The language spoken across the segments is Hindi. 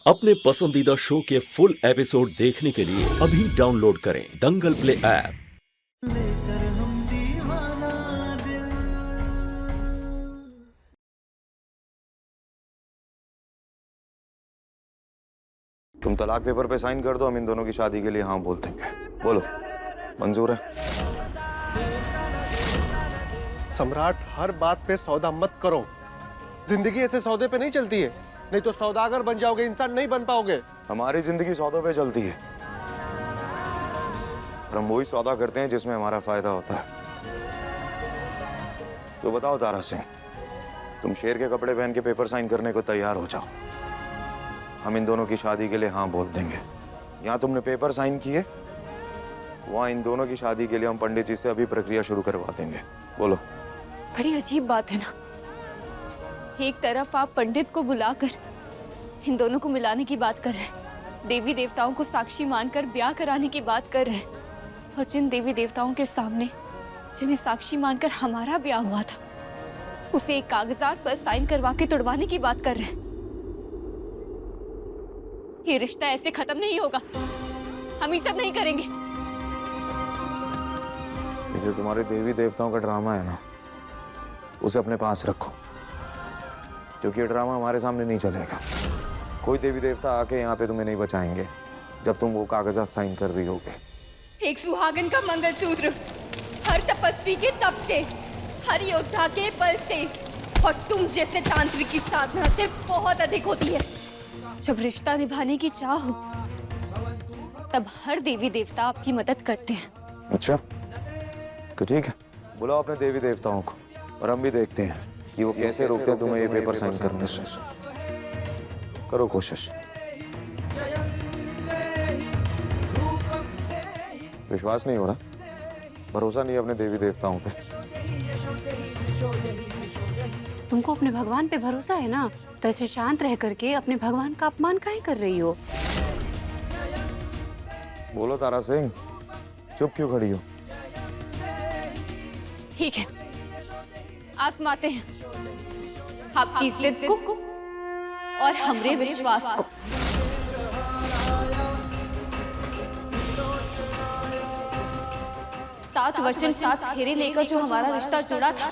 अपने पसंदीदा शो के फुल एपिसोड देखने के लिए अभी डाउनलोड करें दंगल प्ले ऐप। तुम तलाक पेपर पे साइन कर दो, हम इन दोनों की शादी के लिए हाँ बोल देंगे। बोलो, मंजूर है? सम्राट, हर बात पे सौदा मत करो। जिंदगी ऐसे सौदे पे नहीं चलती है, नहीं तो सौदागर बन जाओगे, इंसान नहीं बन पाओगे। हमारी जिंदगी सौदों पे चलती है और हम वही सौदा करते हैं जिसमें हमारा फायदा होता है। तो बताओ तारा सिंह, तुम शेर के कपड़े पहन के पेपर साइन करने को तैयार हो जाओ, हम इन दोनों की शादी के लिए हाँ बोल देंगे। यहाँ तुमने पेपर साइन किए, वहाँ इन दोनों की शादी के लिए हम पंडित जी से अभी प्रक्रिया शुरू करवा देंगे। बोलो। बड़ी अजीब बात है ना, एक तरफ आप पंडित को बुलाकर इन दोनों को मिलाने की बात कर रहे हैं, देवी देवताओं को साक्षी मानकर ब्याह कराने की बात कर रहे हैं, और जिन देवी देवताओं के सामने जिन्हें साक्षी मानकर हमारा ब्याह हुआ था उसे एक कागजात पर साइन करवा के तुड़वाने की बात कर रहे हैं। ये रिश्ता ऐसे खत्म नहीं होगा, हम ये सब नहीं करेंगे। जो तुम्हारे देवी देवताओं का ड्रामा है ना, उसे अपने पास रखो, क्योंकि ये ड्रामा हमारे सामने नहीं चलेगा। कोई देवी देवता आके यहाँ पे तुम्हें नहीं बचाएंगे जब तुम वो कागजात साइन कर रही होगे। एक सुहागन का मंगलसूत्र हर तपस्वी के तप से, हर योद्धा के बल से और तुम जैसे तांत्रिक की साधना से बहुत अधिक होती है। जब रिश्ता निभाने की चाह हो तब हर देवी देवता आपकी मदद करते हैं। अच्छा, तो ठीक है, बुलाओ अपने देवी देवताओं को और हम भी देखते हैं कि वो कैसे रोकते हैं तुम्हें ये पेपर साइन करने से। करो कोशिश। विश्वास नहीं हो रहा, भरोसा नहीं है अपने देवी देवताओं पे। तुमको अपने भगवान पे भरोसा है ना, तो ऐसे शांत रह करके अपने भगवान का अपमान काहे कर रही हो? बोलो तारा सिंह, चुप क्यों खड़ी हो? ठीक है, आजमाते हैं आपकी जिद को और हमरे विश्वास को। सात वचन सात फेरे लेकर जो हमारा रिश्ता जुड़ा था,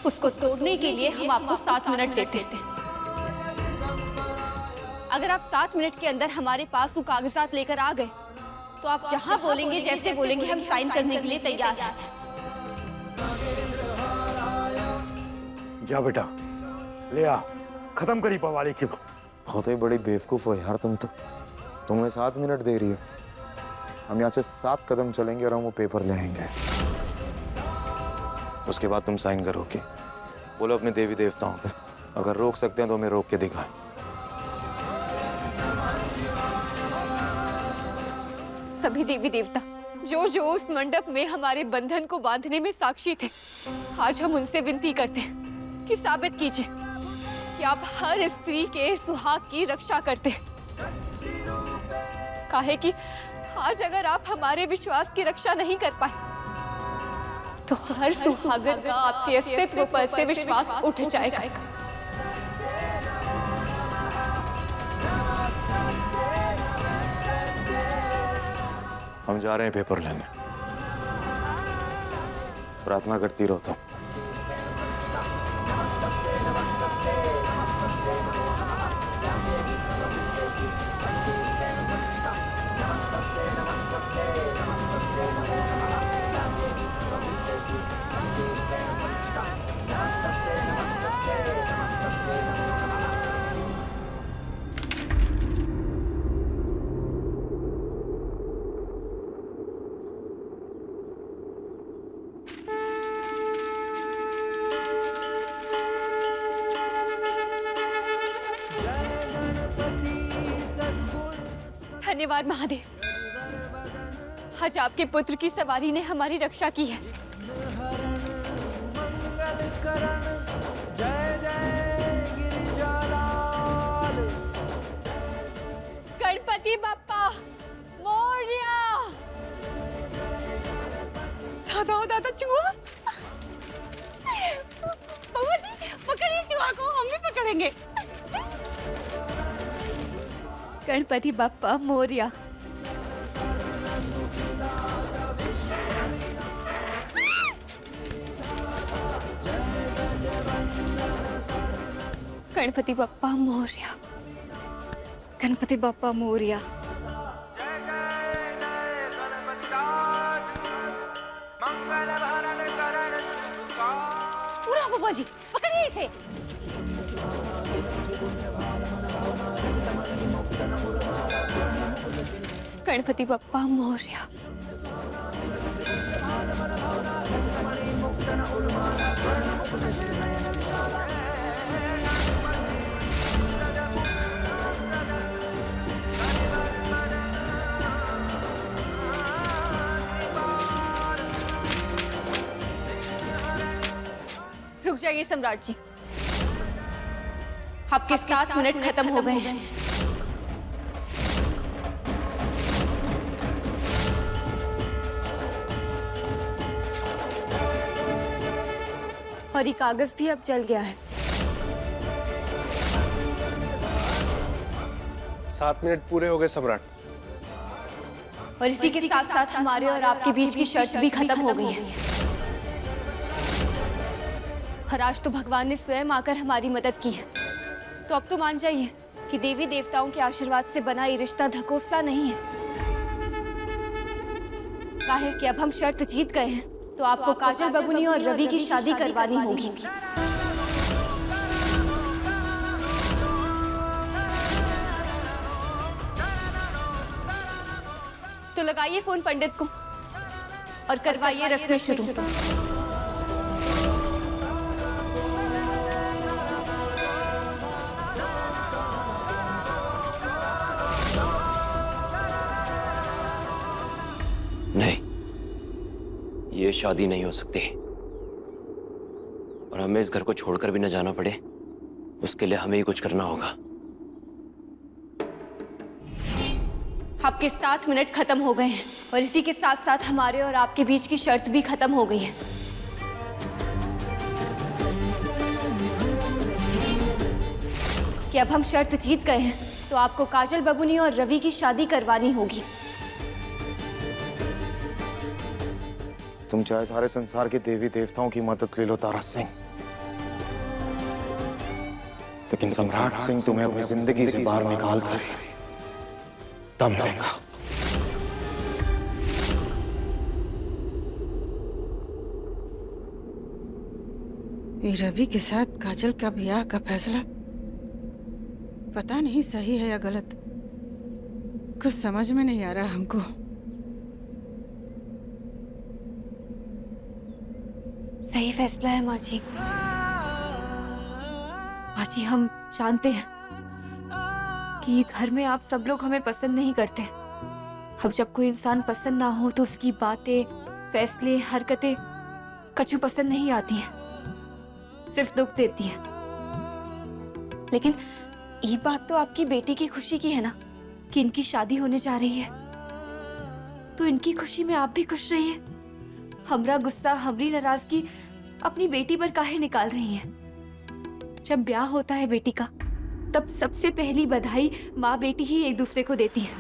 उसको तोड़ने के लिए हम आपको 7 मिनट देते हैं। अगर आप 7 मिनट के अंदर हमारे पास वो कागजात लेकर आ गए तो आप जहां बोलेंगे, जैसे बोलेंगे, हम साइन करने के लिए तैयार हैं। जा बेटा, ले आ, खत्म करी पवाली की। बहुत ही बड़ी बेवकूफ हो यार तुम तो। तुम्हें 7 मिनट दे रही हो, हम यहाँ से 7 कदम चलेंगे और हम वो पेपर ले आएंगे। उसके बाद तुम साइन करोगे। बोलो अपने देवी देवताओं पे, अगर रोक सकते हैं तो हमें रोक के दिखाएं। सभी देवी देवता जो जो उस मंडप में हमारे बंधन को बांधने में साक्षी थे, आज हम उनसे विनती करते हैं कि साबित कीजिए कि आप हर स्त्री के सुहाग की रक्षा करते हैं। काहे कि आज अगर आप हमारे विश्वास की रक्षा नहीं कर पाए तो हर सुहागन का आपके अस्तित्व पर से विश्वास उठ जाएगा। हम जा रहे हैं पेपर लेने। प्रार्थना करती रहो तो। धन्यवाद महादेव, आज आपके पुत्र की सवारी ने हमारी रक्षा की है। गणपति बप्पा मोरया। दादा चूहा, बउआ जी पकड़िए चूहा को, हम भी पकड़ करेंगे। गणपति बप्पा मोरया। गणपति बप्पा मोरया। गणपति बप्पा मोरया। पूरा बाबा जी, पकड़िए इसे। गणपति बप्पा मोरया। रुक जाइए सम्राट जी, आपके 7 मिनट खत्म हो गए हैं। और ये कागज भी अब जल गया है। 7 मिनट पूरे हो गए सम्राट। और इसी के साथ साथ हमारे और आपके बीच की शर्त भी खत्म हो गई है। और आज तो भगवान ने स्वयं आकर हमारी मदद की है। तो अब तो मान जाइए कि देवी देवताओं के आशीर्वाद से बना ये रिश्ता ढकोसला नहीं है। काहे कि अब हम शर्त जीत गए हैं, तो आपको काजल बबुनी और रवि की शादी करवानी होगी। तो लगाइए फोन पंडित को और करवाइए रस्में शुरू। नहीं, ये शादी नहीं हो सकती। और हमें इस घर को छोड़कर भी न जाना पड़े, उसके लिए हमें ही कुछ करना होगा। आपके 7 मिनट खत्म हो गए हैं और इसी के साथ साथ हमारे और आपके बीच की शर्त भी खत्म हो गई है। कि अब हम शर्त जीत गए हैं, तो आपको काजल बबुनी और रवि की शादी करवानी होगी। तुम चाहे सारे संसार के देवी देवताओं की मदद ले लो तारा सिंह, लेकिन सम्राट सिंह तुम्हें अपनी जिंदगी से बाहर निकाल कर दम लेगा। ये रवि के साथ काजल का ब्याह का फैसला पता नहीं सही है या गलत, कुछ समझ में नहीं आ रहा हमको। सही फैसला है माँ जी। माँ जी, हम जानते हैं कि घर में आप सब लोग हमें पसंद नहीं करते। अब जब कोई इंसान पसंद ना हो तो उसकी बातें, फैसले, हरकतें कछु पसंद नहीं आती हैं, सिर्फ दुख देती हैं। लेकिन ये बात तो आपकी बेटी की खुशी की है ना, कि इनकी शादी होने जा रही है, तो इनकी खुशी में आप भी खुश रहिए। हमरा गुस्सा, हमरी नाराजगी अपनी बेटी पर काहे निकाल रही हैं? जब ब्याह होता है बेटी का, तब सबसे पहली बधाई माँ बेटी ही एक दूसरे को देती है।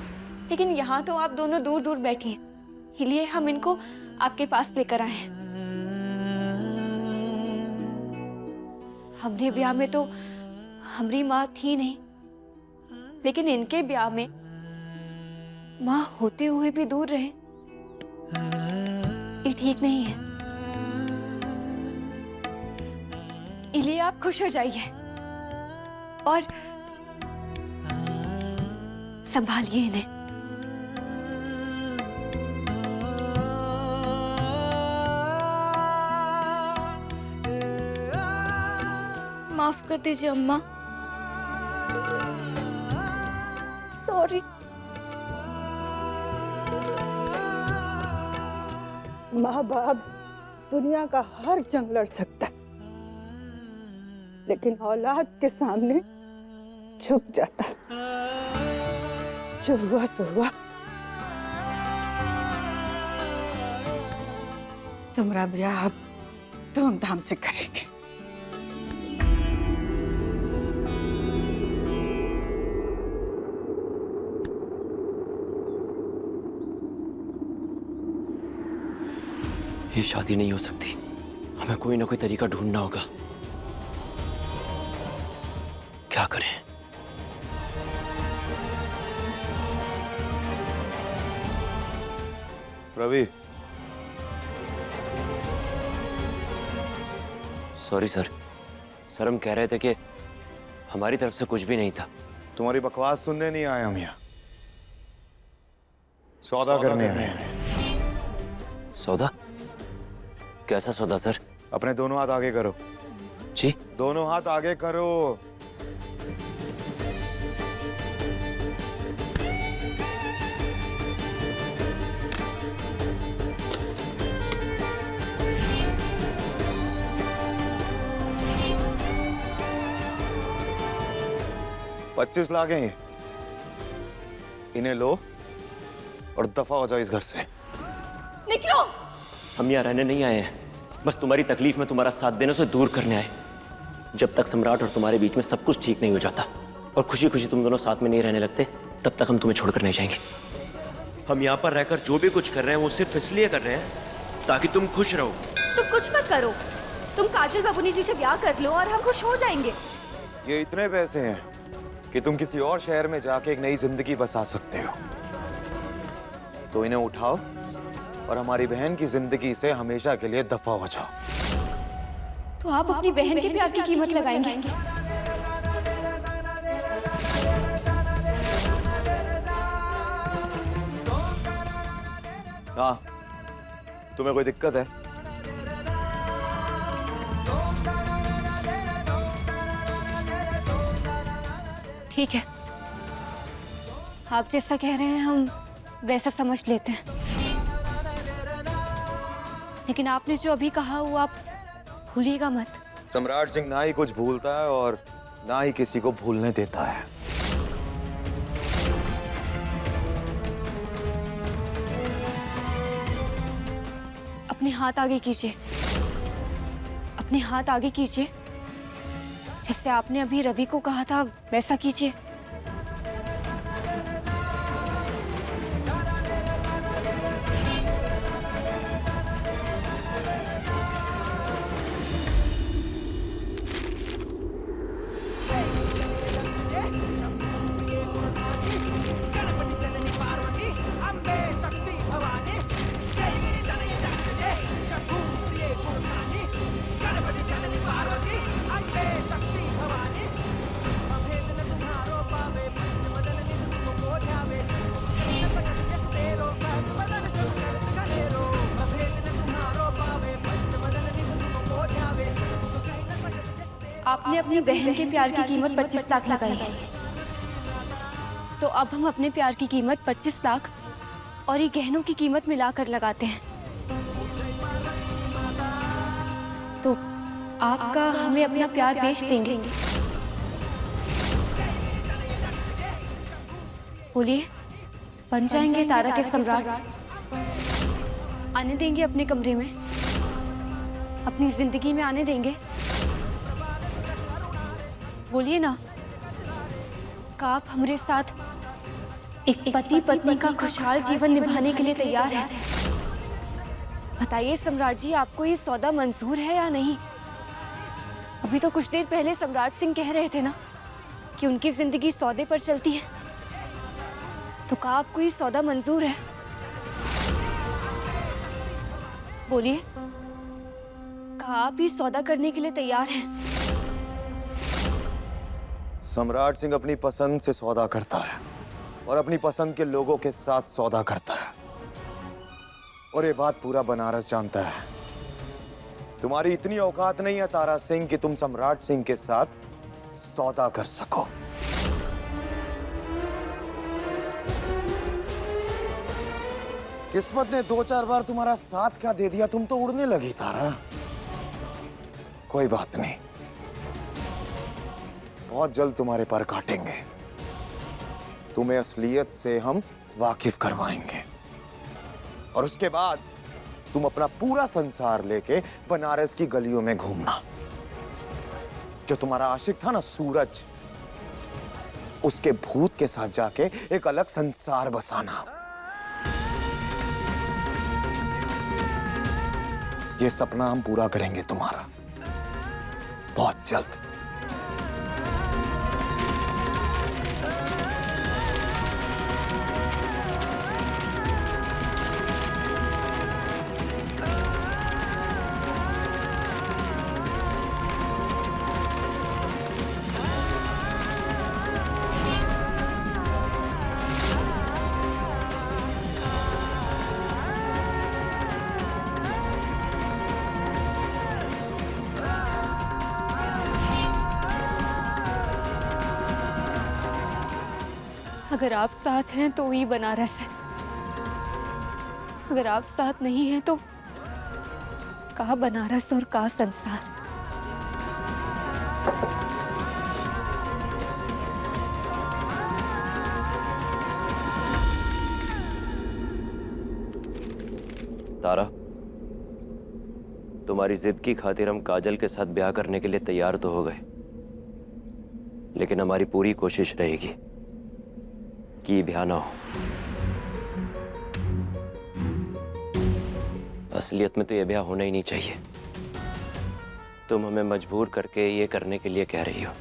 लेकिन यहाँ तो आप दोनों दूर दूर बैठी हैं, इसलिए हम इनको आपके पास लेकर आए हैं। हमने ब्याह में तो हमारी माँ थी नहीं, लेकिन इनके ब्याह में माँ होते हुए भी दूर रहे, ये ठीक नहीं है। इसलिए आप खुश हो जाइए और संभालिए इन्हें। माफ कर दीजिए अम्मा, सॉरी। माँ बाप दुनिया का हर जंग लड़ सकता है, लेकिन औलाद के सामने झुक जाता है। जो हुआ सो हुआ। तुम्हारा ब्याह अब धूमधाम से करेंगे। ये शादी नहीं हो सकती। हमें कोई ना कोई तरीका ढूंढना होगा। क्या करें? Ravi, sorry sir. सर हम कह रहे थे कि हमारी तरफ से कुछ भी नहीं था। तुम्हारी बकवास सुनने नहीं आए हम यहाँ, सौदा करने आए हैं। सौदा? कैसा सौदा सर? अपने दोनों हाथ आगे करो। जी? दोनों हाथ आगे करो। $25 लाख हैं ये, इन्हें लो और दफा हो जाओ इस घर से। निकलो। हम यहाँ रहने नहीं आए हैं, बस तुम्हारी तकलीफ में तुम्हारा साथ देने से दूर करने आए। जब तक सम्राट और तुम्हारे बीच में सब कुछ ठीक नहीं हो जाता और खुशी खुशी तुम दोनों साथ में नहीं रहने लगते, तब तक हम तुम्हें छोड़कर नहीं जाएंगे। हम यहाँ पर रहकर जो भी कुछ कर रहे हैं वो सिर्फ इसलिए कर रहे हैं ताकि तुम खुश रहो। तुम कुछ मत करो, तुम काजल बाबूनी जी से ब्याह कर लो और हम खुश हो जाएंगे। ये इतने पैसे हैं कि तुम किसी और शहर में जाके एक नई जिंदगी बसा सकते हो। तो इन्हें उठाओ और हमारी बहन की जिंदगी से हमेशा के लिए दफा हो जाओ। तो आप अपनी बहन के प्यार की कीमत लगाएंगे? हाँ, तुम्हें कोई दिक्कत है? ठीक है, आप जैसा कह रहे हैं हम वैसा समझ लेते हैं, लेकिन आपने जो अभी कहा वो आप भूलिएगा मत। सम्राट सिंह ना ही कुछ भूलता है और ना ही किसी को भूलने देता है। अपने हाथ आगे कीजिए, अपने हाथ आगे कीजिए। जैसे आपने अभी रवि को कहा था वैसा कीजिए। आपने अपनी बहन के प्यार की कीमत 25 लाख लगाई है, तो अब हम अपने प्यार की कीमत 25 लाख और ये गहनों की कीमत मिलाकर लगाते हैं। तो आपका हमें अपना प्यार बेच देंगे? बोलिए, बन जाएंगे तारा के सम्राट? आने देंगे अपने कमरे में, अपनी जिंदगी में आने देंगे? बोलिए ना, क्या आप हमारे साथ एक पति पत्नी का खुशहाल जीवन निभाने के लिए तैयार हैं? बताइए सम्राट जी, आपको ये सौदा मंजूर है या नहीं? अभी तो कुछ देर पहले सम्राट सिंह कह रहे थे ना कि उनकी जिंदगी सौदे पर चलती है, तो क्या आपको ये सौदा मंजूर है? बोलिए, क्या आप ये सौदा करने के लिए तैयार हैं? सम्राट सिंह अपनी पसंद से सौदा करता है और अपनी पसंद के लोगों के साथ सौदा करता है, और ये बात पूरा बनारस जानता है। तुम्हारी इतनी औकात नहीं है तारा सिंह कि तुम सम्राट सिंह के साथ सौदा कर सको। किस्मत ने 2-4 बार तुम्हारा साथ क्या दे दिया, तुम तो उड़ने लगी तारा। कोई बात नहीं, बहुत जल्द तुम्हारे पर काटेंगे। तुम्हें असलियत से हम वाकिफ करवाएंगे और उसके बाद तुम अपना पूरा संसार लेके बनारस की गलियों में घूमना। जो तुम्हारा आशिक था ना सूरज, उसके भूत के साथ जाके एक अलग संसार बसाना। ये सपना हम पूरा करेंगे तुम्हारा, बहुत जल्द। अगर आप साथ हैं तो ये बनारस है, अगर आप साथ नहीं हैं तो कहाँ बनारस और कहाँ संसार। तारा, तुम्हारी जिद की खातिर हम काजल के साथ ब्याह करने के लिए तैयार तो हो गए, लेकिन हमारी पूरी कोशिश रहेगी कि ब्याह ना हो। असलियत में तो यह ब्याह होना ही नहीं चाहिए। तुम हमें मजबूर करके ये करने के लिए कह रही हो।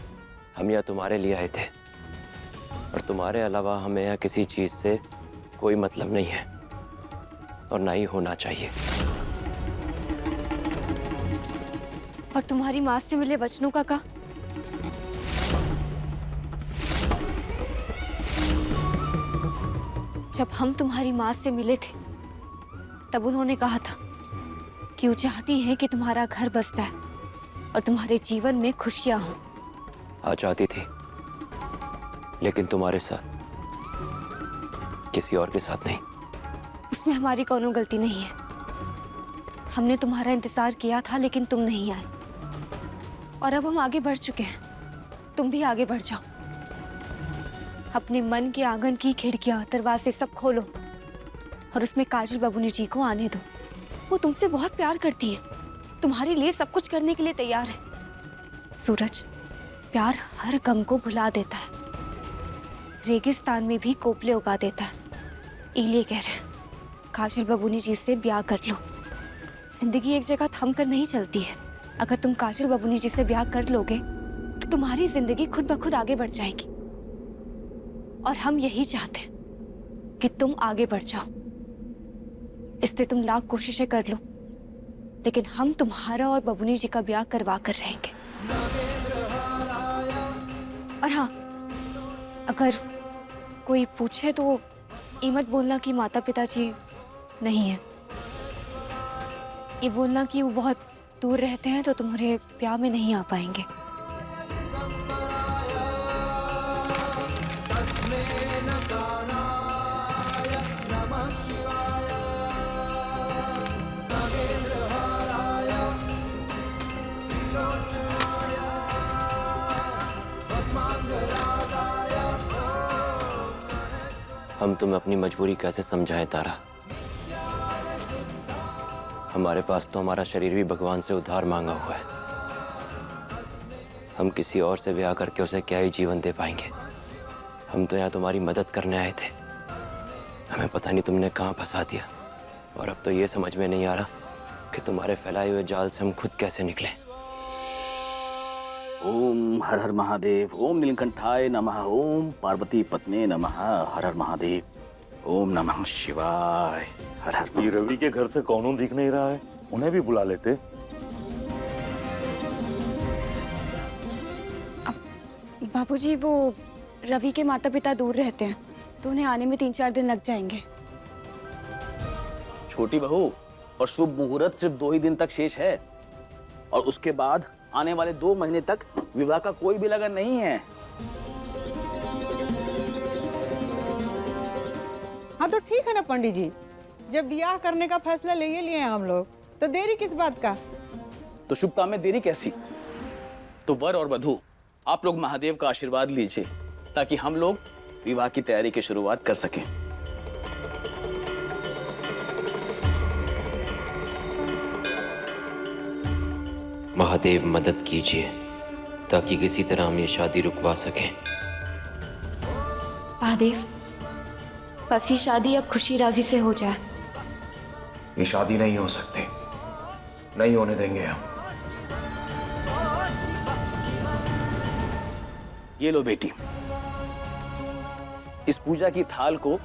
हम यहाँ तुम्हारे लिए आए थे और तुम्हारे अलावा हमें यहाँ किसी चीज से कोई मतलब नहीं है और ना ही होना चाहिए। और तुम्हारी माँ से मिले वचनों का क्या? जब हम तुम्हारी माँ से मिले थे तब उन्होंने कहा था कि वो चाहती हैं कि तुम्हारा घर बस जाए और तुम्हारे जीवन में खुशियां हों। हाँ, चाहती थी, लेकिन तुम्हारे साथ, किसी और के साथ नहीं। उसमें हमारी कोनो गलती नहीं है। हमने तुम्हारा इंतजार किया था लेकिन तुम नहीं आए और अब हम आगे बढ़ चुके हैं। तुम भी आगे बढ़ जाओ। अपने मन के आंगन की खिड़कियां, दरवाजे सब खोलो और उसमें काजल बबूनी जी को आने दो। वो तुमसे बहुत प्यार करती है, तुम्हारे लिए सब कुछ करने के लिए तैयार है। सूरज, प्यार हर गम को भुला देता है, रेगिस्तान में भी कोपले उगा देता है। इसीलिए कह रहे हैं काजल बबूनी जी से ब्याह कर लो। जिंदगी एक जगह थम कर नहीं चलती है। अगर तुम काजल बबूनी जी से ब्याह कर लोगे तो तुम्हारी जिंदगी खुद ब खुद आगे बढ़ जाएगी और हम यही चाहते हैं कि तुम आगे बढ़ जाओ। इसलिए तुम लाख कोशिशें कर लो, लेकिन हम तुम्हारा और बबूनी जी का ब्याह करवा कर रहेंगे। और हाँ, अगर कोई पूछे तो ये मत बोलना कि माता पिताजी नहीं है। ये बोलना कि वो बहुत दूर रहते हैं तो तुम्हारे ब्याह में नहीं आ पाएंगे। हम तुम्हें अपनी मजबूरी कैसे समझाएं तारा? हमारे पास तो हमारा शरीर भी भगवान से उधार मांगा हुआ है। हम किसी और से ब्याह करके उसे क्या ही जीवन दे पाएंगे। हम तो यहाँ तुम्हारी मदद करने आए थे। हमें पता नहीं तुमने कहाँ फंसा दिया और अब तो ये समझ में नहीं आ रहा कि तुम्हारे फैलाए हुए जाल से हम खुद कैसे निकले। ओम हर हर महादेव, ओम नीलकंठाय नमः, ओम पार्वती पत्नी नमः, हर हर महादेव, ओम नमः शिवाय, हर हर। ये रवि के घर से कौनों दिख नहीं रहा है, उन्हें भी बुला लेते। बाबूजी, वो रवि के माता पिता दूर रहते हैं तो उन्हें आने में 3-4 दिन लग जाएंगे। छोटी बहू, और शुभ मुहूर्त सिर्फ 2 ही दिन तक शेष है और उसके बाद आने वाले 2 महीने तक विवाह का कोई भी लगन नहीं है। हाँ तो ठीक है ना पंडित जी, जब ब्याह करने का फैसला ले ही लिए हैं हम लोग, तो देरी किस बात का? तो शुभ काम में देरी कैसी? तो वर और वधू आप लोग महादेव का आशीर्वाद लीजिए ताकि हम लोग विवाह की तैयारी की शुरुआत कर सकें। महादेव मदद कीजिए ताकि किसी तरह हम ये शादी रुकवा सकें। महादेव, बस ये शादी अब खुशी राजी से हो जाए। ये शादी नहीं हो सकती। नहीं होने देंगे हम। ये लो बेटी, इस पूजा की थाल को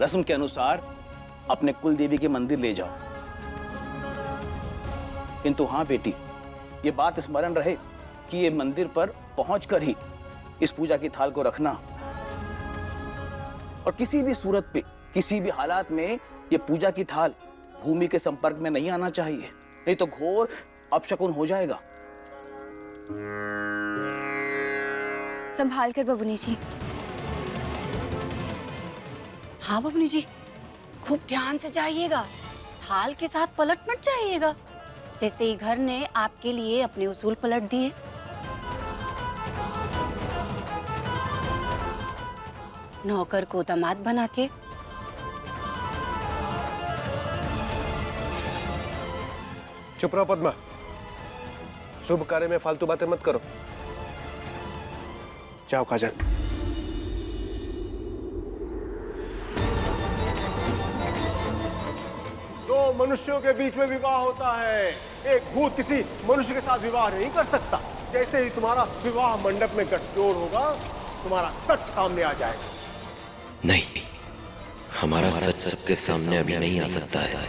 रस्म के अनुसार अपने कुल देवी के मंदिर ले जाओ। किंतु हाँ बेटी, ये बात स्मरण रहे कि ये मंदिर पर पहुंचकर ही इस पूजा की थाल को रखना, और किसी भी सूरत पे, किसी भी हालात में ये पूजा की थाल भूमि के संपर्क में नहीं आना चाहिए, नहीं तो घोर अपशकुन हो जाएगा। संभाल कर बबुनी जी। हाँ बबनी जी, खूब ध्यान से जाइएगा, थाल के साथ पलट मत जाइएगा, जैसे ही घर ने आपके लिए अपने उसूल पलट दिए। नौकर को दामाद बना के चुप रहो पद्मा, शुभ कार्य में फालतू बातें मत करो। जाओ काजल। दो मनुष्यों के बीच में विवाह होता है, एक भूत किसी मनुष्य के साथ विवाह नहीं कर सकता। जैसे ही तुम्हारा विवाह मंडप में गठजोड़ होगा, तुम्हारा सच सामने आ जाएगा। नहीं, हमारा सच सबके सामने अभी नहीं आ सकता है।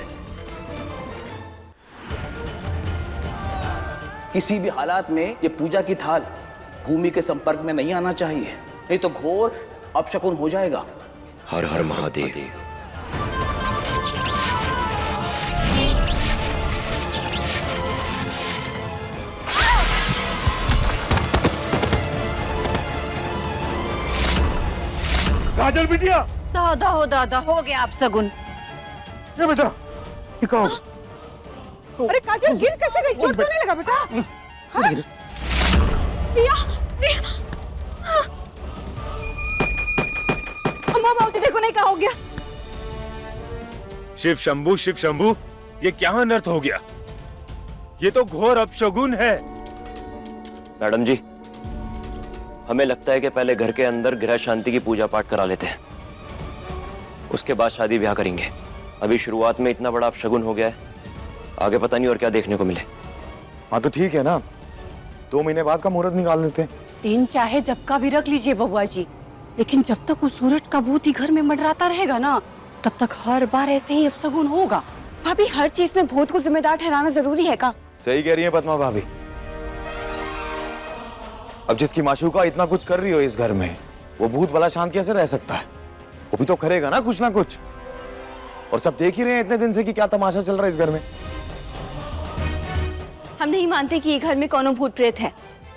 किसी भी हालात में ये पूजा की थाल भूमि के संपर्क में नहीं आना चाहिए, नहीं तो घोर अपशकुन हो जाएगा। हर हर महादेव। काजल बिटिया, दादा हो गया आप सगुन। ये बेटा, ये कहो। अरे काजल, गिर कैसे गई? चोट तो नहीं लगा बेटा? हाँ? पिया, पिया। हाँ। अम्मा बाबूजी देखो नहीं, क्या हो गया? शिव शंभू, ये क्या अनर्थ हो गया? ये तो घोर अपशगुन है। मैडम जी, हमें लगता है कि पहले घर के अंदर गृह शांति की पूजा पाठ करा लेते हैं, उसके बाद शादी ब्याह करेंगे। अभी शुरुआत में इतना बड़ा अपशगुन हो गया है, आगे पता नहीं और क्या देखने को मिले। हाँ तो ठीक है ना, 2 महीने बाद का मुहूर्त निकाल लेते हैं। दिन चाहे जब का भी रख लीजिए बबुआ जी, लेकिन जब तक उस सूरज का भूत ही घर में मंडराता रहेगा ना, तब तक हर बार ऐसे ही अपशगुन होगा। भाभी, हर चीज में भूत को जिम्मेदार ठहराना जरूरी है का? सही कह रही है पद्मा भाभी। अब जिसकी माशूका इतना कुछ कर रही हो इस घर में, वो भूत भला शांत कैसे रह सकता है? वो भी तो करेगा ना कुछ ना कुछ। और सब देख ही रहे हैं इतने दिन से कि क्या तमाशा चल रहा है इस घर में। हम नहीं मानते कि ये घर में कौनो भूत प्रेत है।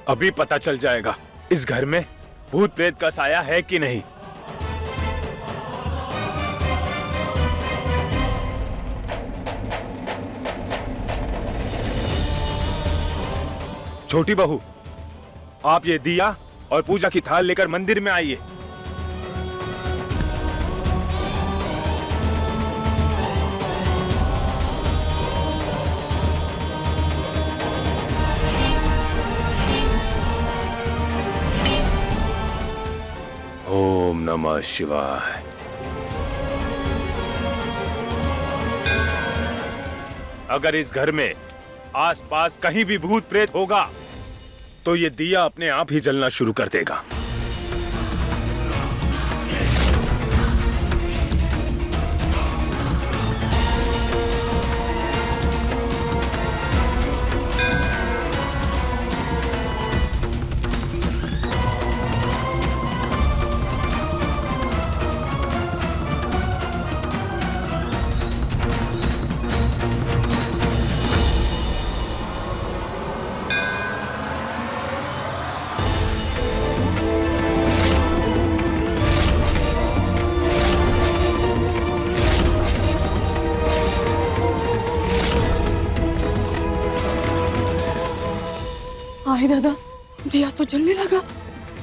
अभी पता चल जाएगा इस घर में भूत प्रेत का साया है कि नहीं। छोटी बहू, आप ये दिया और पूजा की थाल लेकर मंदिर में आइए। ओम नमः शिवाय। अगर इस घर में आसपास कहीं भी भूत प्रेत होगा तो ये दिया अपने आप ही जलना शुरू कर देगा। आए दादा, दिया तो जलने लगा।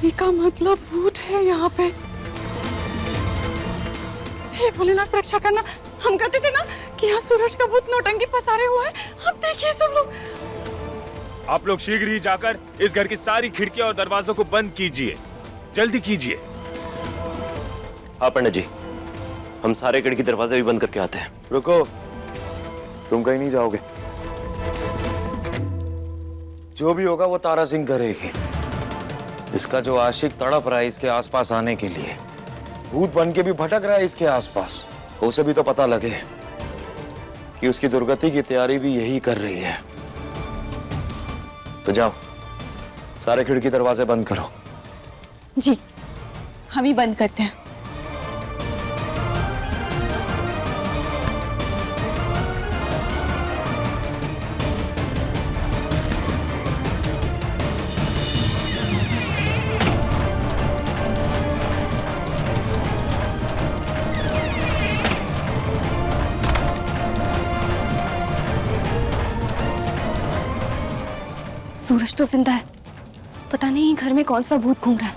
ये का मतलब भूत है यहाँ पे। हे भोलेनाथ, रक्षा करना। हम कहते थे ना कि यहाँ सूरज का भूत नौटंकी पसारे हुआ है। अब देखिए सब लोग। आप लोग शीघ्र ही जाकर इस घर की सारी खिड़कियां और दरवाजों को बंद कीजिए, जल्दी कीजिए। हाँ पंडित जी, हम सारे खिड़की दरवाजे भी बंद करके आते हैं। रुको, तुम कहीं नहीं जाओगे। जो भी होगा वो तारा सिंह करेगी। इसका जो आशिक तड़प रहा है इसके आसपास आने के लिए, भूत बन के भी भटक रहा है इसके आसपास, उसे भी तो पता लगे कि उसकी दुर्गति की तैयारी भी यही कर रही है। तो जाओ, सारे खिड़की दरवाजे बंद करो। जी, हम ही बंद करते हैं। सूरज तो जिंदा है, पता नहीं घर में कौन सा भूत घूम रहा है।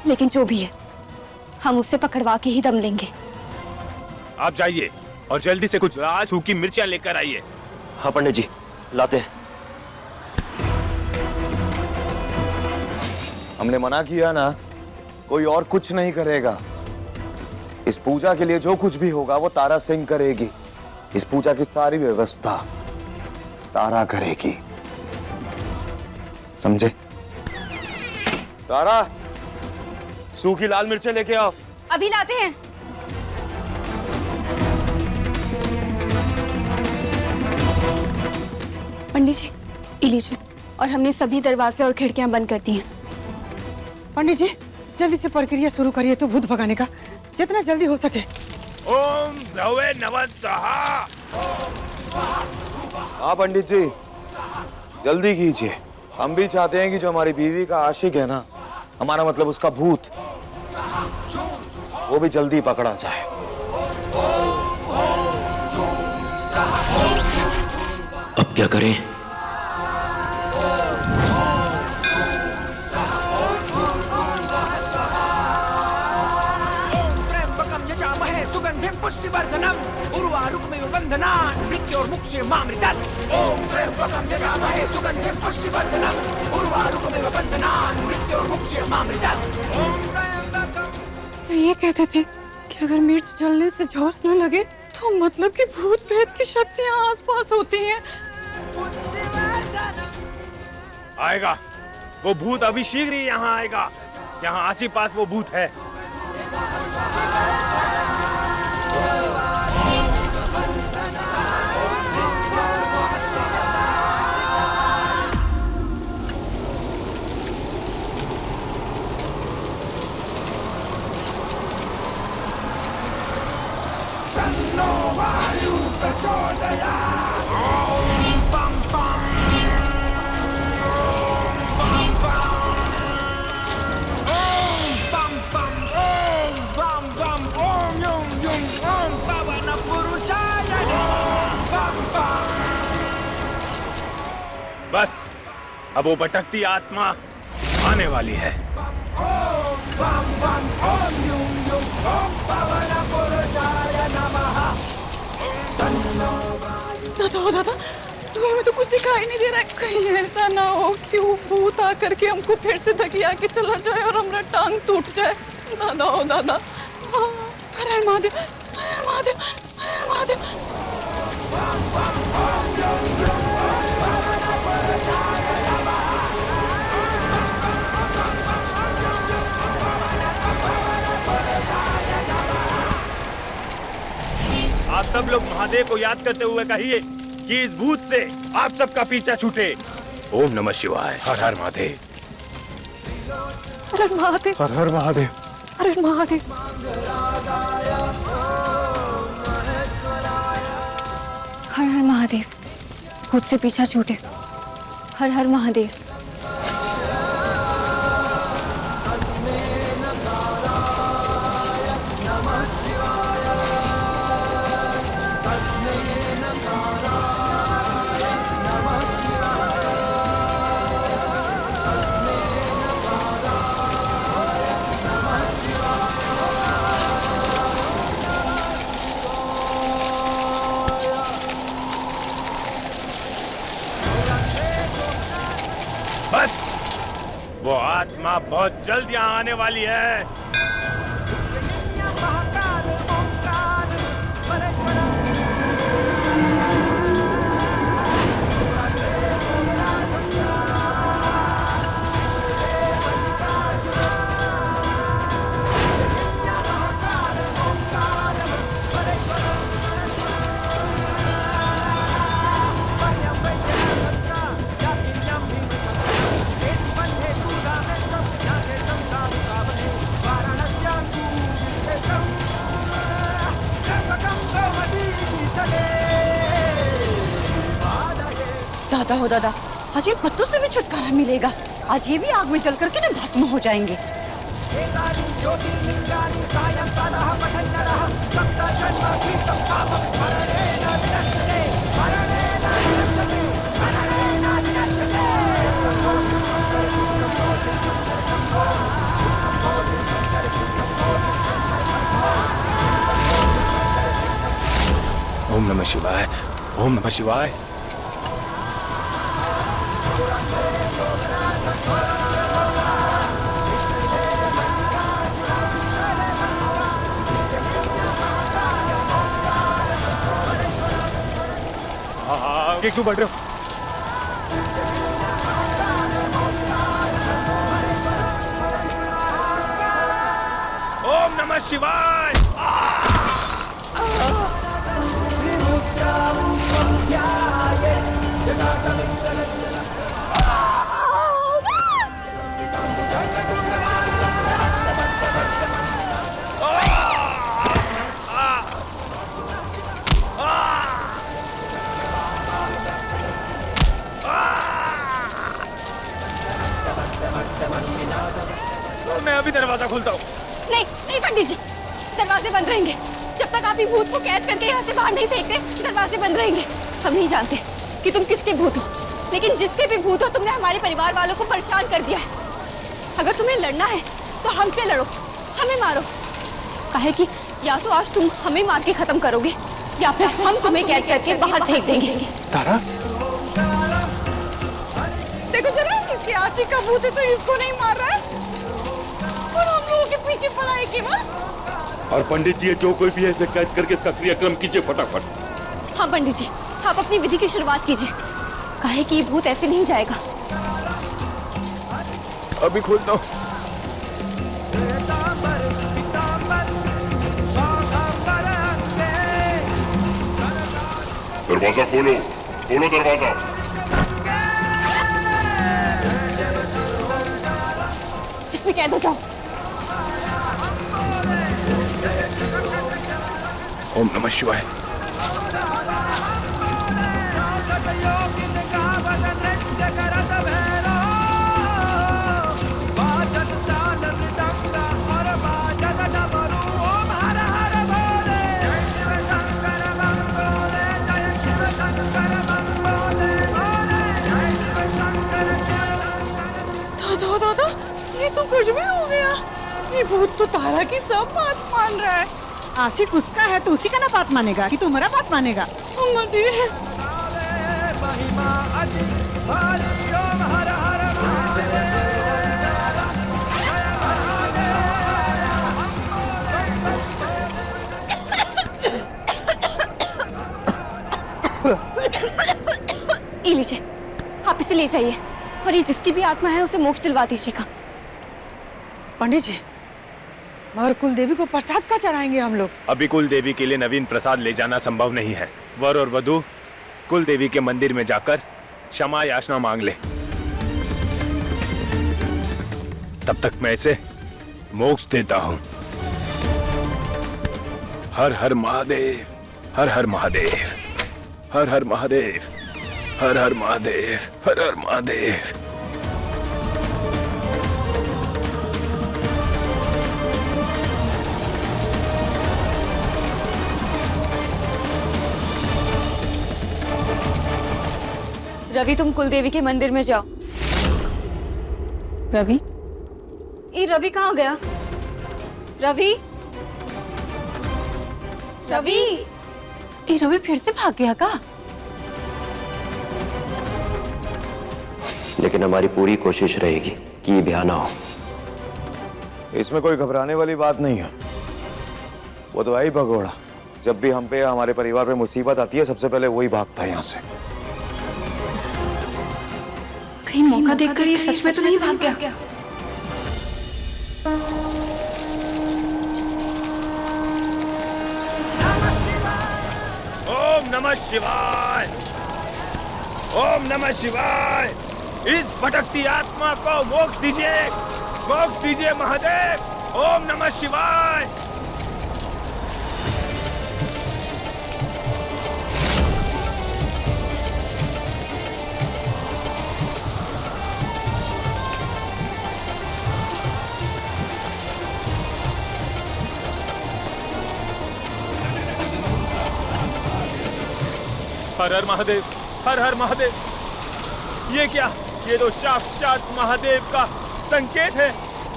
लेकिन जो भी है, हम उससे पकड़वा के ही दम लेंगे। आप जाइए और जल्दी से कुछ लाल सूखी मिर्चियां लेकर आइए। हाँ पंडित जी, लाते हैं। हमने मना किया ना, कोई और कुछ नहीं करेगा। इस पूजा के लिए जो कुछ भी होगा वो तारा सिंह करेगी। इस पूजा की सारी व्यवस्था तारा करेगी, समझे? तारा, सूखी लाल मिर्चें लेके आओ। अभी लाते हैं। पंडित जी, ये लीजिए। और हमने सभी दरवाजे और खिड़कियां बंद कर दी हैं। पंडित जी, जल्दी से प्रक्रिया शुरू करिए तो भूत भगाने का, जितना जल्दी हो सके। ओम भवे नमः स्वाहा। हाँ पंडित जी, जल्दी कीजिए। हम भी चाहते हैं कि जो हमारी बीवी का आशिक है ना, हमारा मतलब उसका भूत, वो भी जल्दी पकड़ा जाए। अब क्या करें? पुष्टिवर्धनम उर्वारुकमेव बन्धनान् मृत्योर्मुक्षीयमामृतात्। ओम त्र्यंबकं यजामहे सुगन्धिं पुष्टिवर्धनम उर्वारुकमेव बन्धनान् मृत्योर्मुक्षीयमामृतात्। ओम त्र्यंबकं। सही ये कहते थे कि अगर मिर्च जलने से झोंस न लगे तो मतलब कि भूत प्रेत की शक्तियां आसपास होती हैं। आएगा वो भूत, अभी शीघ्र ही यहाँ आएगा। यहाँ आस पास वो भूत है। बस अब वो भटकती आत्मा आने वाली है। दादा, तुम्हें तो कुछ दिखाई नहीं दे रहा है। कहीं ऐसा ना हो कि वो भूत आकर के हमको फिर से धकिया के चला जाए और हमारा टांग टूट जाए। दादा, ओ दादा, हर महादेव, हर महादेव, हर महादेव। आप सब लोग महादेव को याद करते हुए कहिए कि इस भूत से आप सबका पीछा छूटे। ओम नमः शिवाय। हर हर महादेव। हर हर महादेव, हर हर महादेव, हर हर महादेव। हर हर महादेव। खुद से पीछा छूटे। हर हर महादेव। बस वो आत्मा बहुत जल्द यहाँ आने वाली है। हो दादा, आज ये पत्तों से भी छुटकारा मिलेगा। आज ये भी आग में जल करके ना भस्म हो जाएंगे। ओम नमः शिवाय, ओम नमः शिवाय। आगे क्यों बढ़ रहे हो? ओम नमः शिवाय। मैं अभी दरवाजा खोलता हूँ। नहीं नहीं पंडित जी, दरवाजे बंद रहेंगे जब तक आप ही भूत को कैद करके यहाँ से बाहर नहीं फेंकते। दरवाजे बंद रहेंगे। हम नहीं जानते कि तुम किसके भूत हो, लेकिन जिसके भी भूत हो, तुमने हमारे परिवार वालों को परेशान कर दिया है। अगर तुम्हें लड़ना है तो हमसे लड़ो, हमें मारो। काहे कि या तो आज तुम हमें मार के खत्म करोगे या फिर हम तुम्हें कैद करके बाहर फेंक देंगे। तारा, देखो जरा, इसके आशिक का भूत है तो इसको नहीं मार रहा है और हम लोगों के पीछे पड़ा है केवल। और पंडित जी, जो कोई भी है कैद करके इसका क्रियाक्रम कीजिए फटाफट। हाँ पंडित जी, आप अपनी विधि की शुरुआत कीजिए। काहे कि ये भूत ऐसे नहीं जाएगा। अभी खोलता हूँ। दरवाजा खोलो, खोलो दरवाजा। इसमें कैद हो जाओ। ओम नमः शिवाय। दादा, ये तो कुछ भी हो गया। ये भूत तो तारा की सब बात मान रहा है। आशिक उसका है तो उसी का ना बात मानेगा कि तुम्हारा बात मानेगा? मुझे ये लीजिए, आप इसे ले जाइए और ये जिसकी भी आत्मा है उसे मोक्ष दिलवा दीजिएगा। पंडित जी, मगर कुल देवी को प्रसाद का चढ़ाएंगे हम लोग? अभी कुल देवी के लिए नवीन प्रसाद ले जाना संभव नहीं है। वर और वधू कुल देवी के मंदिर में जाकर क्षमा याचना मांग ले। तब तक मैं इसे मोक्ष देता हूं। हर हर महादेव, हर हर महादेव, हर हर महादेव, हर हर महादेव, हर हर महादेव। रवि, तुम कुलदेवी के मंदिर में जाओ। रवि? ये रवि कहाँ गया? रवि? रवि? ये रवि फिर से भाग गया का? लेकिन हमारी पूरी कोशिश रहेगी कि ये ब्याह ना हो। इसमें कोई घबराने वाली बात नहीं है। वो तो आई भगोड़ा, जब भी हम पे या हमारे परिवार पे मुसीबत आती है सबसे पहले वही भागता है यहाँ से। कहीं मौका देखकर ये सच में तो नहीं भाग गया? ओम नमः शिवाय, ओम नमः शिवाय। इस भटकती आत्मा को मोक्ष दीजिए महादेव। ओम नमः शिवाय। हर हर महादेव, हर हर महादेव। ये क्या? ये तो साक्षात महादेव का संकेत है।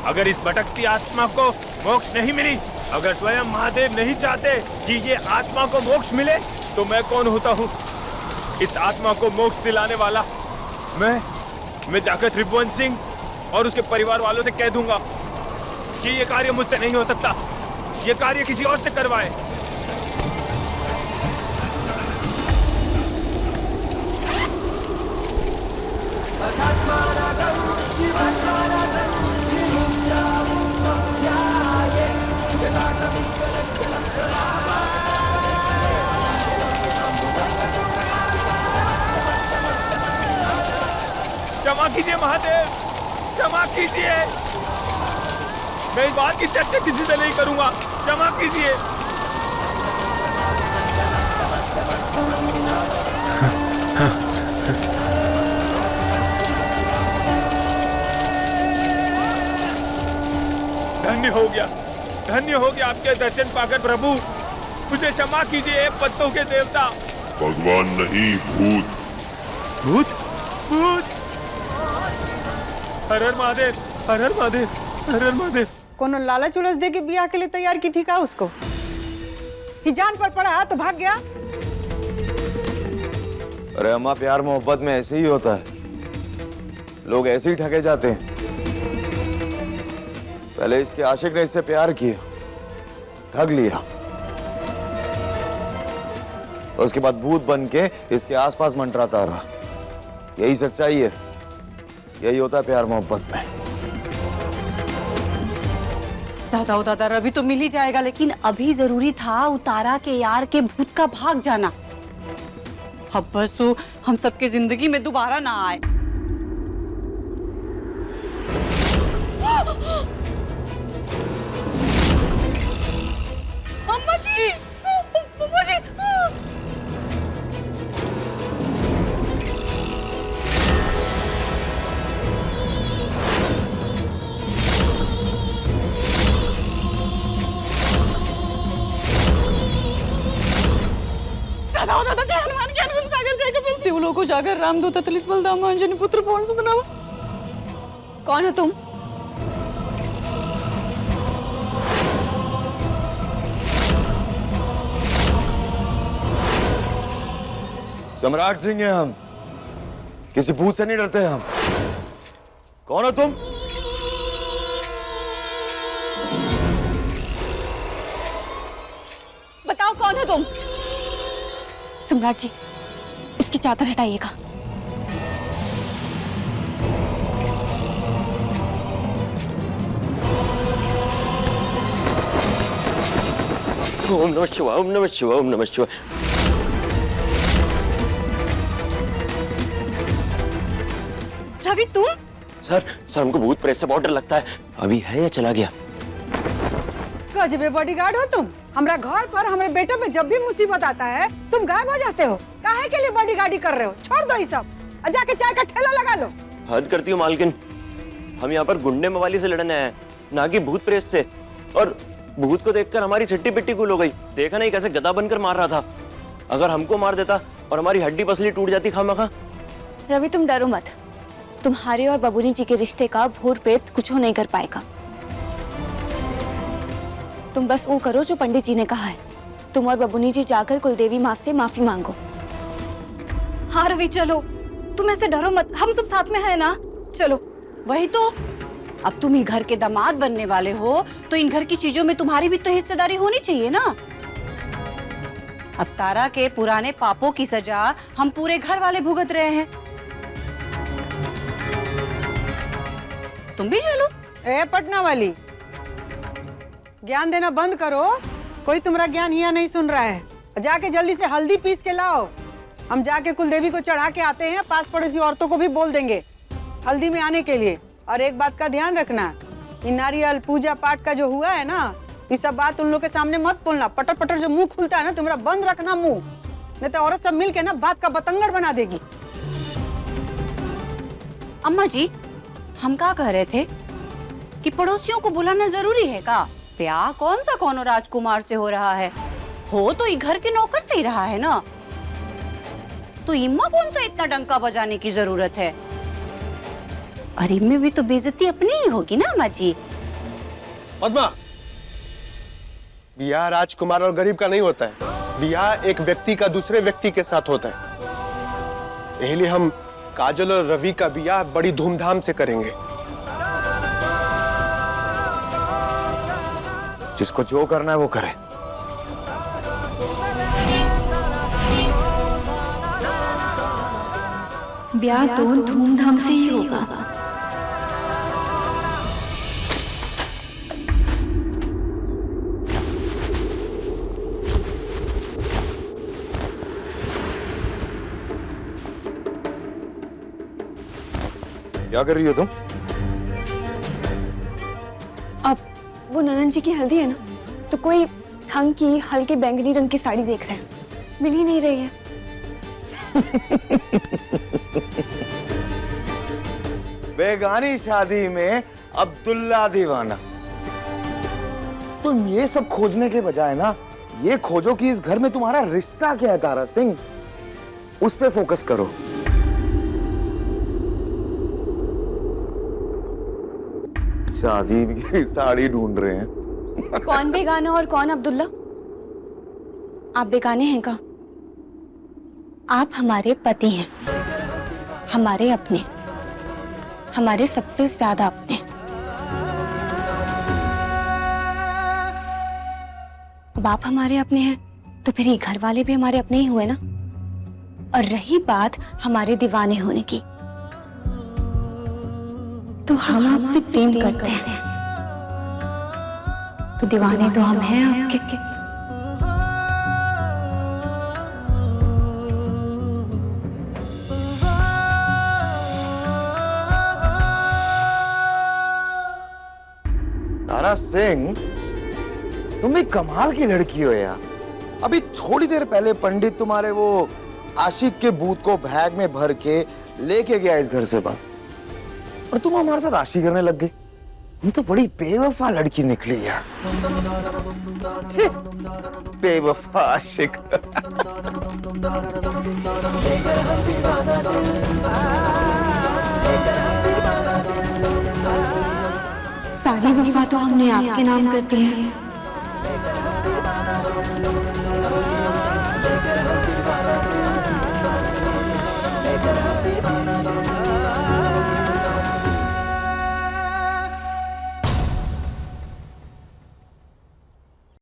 अगर इस भटकती आत्मा को मोक्ष नहीं मिली, अगर स्वयं महादेव नहीं चाहते कि ये आत्मा को मोक्ष मिले, तो मैं कौन होता हूँ इस आत्मा को मोक्ष दिलाने वाला? मैं जाकर त्रिभुवन सिंह और उसके परिवार वालों से कह दूंगा कि ये कार्य मुझसे नहीं हो सकता, ये कार्य किसी और से करवाए। क्षमा कीजिए महादेव, क्षमा कीजिए। मैं इस बात की चर्चा किसी से नहीं करूंगा, क्षमा कीजिए। धन्य हो गया, धन्य हो गया आपके दर्शन पाकर प्रभु। मुझे क्षमा कीजिए पत्तों के देवता। भगवान नहीं, भूत। भूत? भूत? हर हर महादेव, हर हर महादेव, हर हर महादेव। कोनो लालच उलझ दे के ब्याह के लिए तैयार की थी का उसको, कि जान पर पड़ा तो भाग गया? अरे अम्मा, प्यार मोहब्बत में ऐसे ही होता है, लोग ऐसे ही ठगे जाते हैं। पहले इसके आशिक ने इससे प्यार किया, ठग लिया, उसके बाद भूत बन के इसके आसपास मंडराता रहा। यही सच्चाई है, यही होता है प्यार मोहब्बत में। दादा ओ दादा, रवि तो मिल ही जाएगा, लेकिन अभी जरूरी था उतारा के यार के भूत का भाग जाना। अब बस वो हम सबके जिंदगी में दोबारा ना आए। अम्मा जी, अम्मा जी। दादा जय हनुमान ज्ञान गुण सागर जय कपिल तिहु लोको जागर रामदूत अतुलित बलधाम अंजनी पुत्र पवन सुत नाम। कौन हो तुम? सम्राट सिंह हैं हम, किसी भूत से नहीं डरते हम। कौन हो तुम? बताओ कौन हो तुम? सम्राट जी, इसकी चादर हटाइएगा। ओम नमः शिवाय, ओम नमः शिवाय, ओम नमः शिवाय। रवि तुम? सर हमको भूत प्रेत से बहुत डर लगता है। अभी है या चला गया? गजबे बॉडीगार्ड हो तुम। हमरा घर पर हमारे बेटे पे जब भी मुसीबत आता है तुम गायब हो जाते हो। काहे के लिए बॉडीगार्डी कर रहे हो? छोड़ दो ये सब और जाके चाय का ठेला लगा लो। हद करती हूँ मालकिन, हम यहाँ पर गुंडे मवाली से लड़ने आए हैं, ना कि भूत प्रेत से। और भूत को देखकर हमारी छिट्टी पिट्टी गुल हो गई। देखा नहीं कैसे गदा बनकर मार रहा था। अगर हमको मार देता और हमारी हड्डी पसली टूट जाती खामखा। रवि तुम डरो मत, तुम्हारे और बबूनी जी के रिश्ते का भूत प्रेत कुछ नहीं कर पाएगा। तुम बस वो करो जो पंडित जी ने कहा है। तुम और बबूनी जी जाकर कुलदेवी माँ से माफी मांगो। हाँ रवि चलो, तुम ऐसे डरो मत, हम सब साथ में है ना, चलो। वही तो, अब तुम ही घर के दामाद बनने वाले हो तो इन घर की चीजों में तुम्हारी भी तो हिस्सेदारी होनी चाहिए ना। अब तारा के पुराने पापों की सजा हम पूरे घर वाले भुगत रहे हैं। तुम भी चलो। ए पटना वाली, ज्ञान देना बंद करो। कोई तुम्हारा ज्ञान यहाँ नहीं सुन रहा है। जाके जल्दी से हल्दी पीस के लाओ। हम जाके कुलदेवी को चढ़ा के आते हैं। पास पड़ोस की औरतों को भी बोल देंगे हल्दी में आने के लिए। और एक बात का ध्यान रखना, ये नारियल पूजा पाठ का जो हुआ है ना, ये सब बात उन लोग के सामने मत बोलना। पटर पटर जो मुंह खुलता है ना, तुम्हारा बंद रखना मुंह, नहीं तो औरत सब मिल के ना बात का बतंगड़ बना देगी। अम्मा जी, हम क्या कह रहे थे कि पड़ोसियों को बुलाना जरूरी है का? ब्याह कौन सा कौन राजकुमार से हो रहा है, हो तो ये घर के नौकर से ही रहा है ना। तो इम्मा कौन सा इतना डंका बजाने की जरूरत है? और इनमें भी तो बेइज्जती अपनी ही होगी ना अम्मा जी। पद्मा, ब्याह राजकुमार और गरीब का नहीं होता है, ब्याह एक व्यक्ति का दूसरे व्यक्ति के साथ होता है। यही लिए हम काजल और रवि का ब्याह बड़ी धूमधाम से करेंगे। जिसको जो करना है वो करे। ब्याह तो धूमधाम से ही होगा। क्या कर रही हो तुम? अब वो ननन जी की हल्दी है ना, तो कोई ढंग की हल्के बैंगनी रंग की साड़ी देख रहे हैं, मिल ही नहीं रही है। बेगानी शादी में अब्दुल्ला दीवाना। तुम ये सब खोजने के बजाय ना ये खोजो कि इस घर में तुम्हारा रिश्ता क्या है तारा सिंह, उस पे फोकस करो। शादी की साड़ी ढूंढ रहे हैं। कौन बेगाना और कौन अब्दुल्ला? आप बेगाने हैं का? आप हमारे पति हैं, हमारे अपने, हमारे सबसे ज्यादा अपने। अब आप हमारे अपने हैं तो फिर ये घर वाले भी हमारे अपने ही हुए ना। और रही बात हमारे दीवाने होने की, तो हम आपसे प्रेम करते हैं, तो दीवाने तो हम हैं आपके। तारा सिंह, तुम भी कमाल की लड़की हो यार। अभी थोड़ी देर पहले पंडित तुम्हारे वो आशिक के बूथ को बैग में भर के लेके गया इस घर से बाहर, और तुम हमारे साथ आशिकी करने लग गई। तुम तो बड़ी बेवफा लड़की निकली यार। बेवफा आशिक। सारी वफा तो हमने आपके नाम कर दी है।